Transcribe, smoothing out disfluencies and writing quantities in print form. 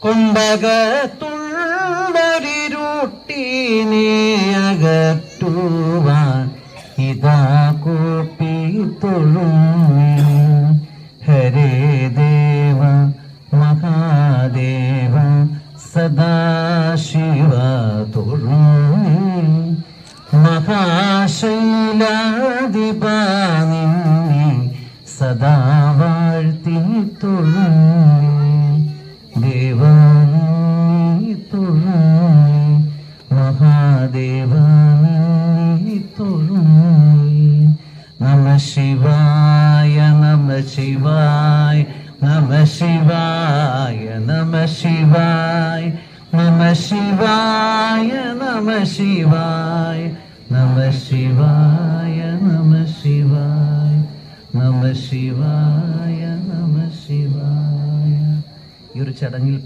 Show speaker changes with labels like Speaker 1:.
Speaker 1: കൊണ്ടകത്തുള്ളൊരിരുട്ടിനെ അകറ്റുവാൻ ഇതാ കൂപ്പി തൊഴുന്നു. ഹരേ ദേവ മഹാദേവ സദാശിവ തൊഴുന്നു. മഹാശൈലാധിപ നിന്നെ സദാ വാഴ്ത്തി തൊഴുന്നു. ദേവാ നീ തൊഴുന്നു. മഹാദേവാ നീ തൊഴുന്നു. നമ ശിവായ നമ ശിവായ നമ ശിവായ നമ ശിവായ നമ ശിവായ നമ ശിവായ നമ ശിവായ നമ ശിവായ നമ ശിവായ നമ ശിവായ. ഈ ഒരു ചടങ്ങിൽ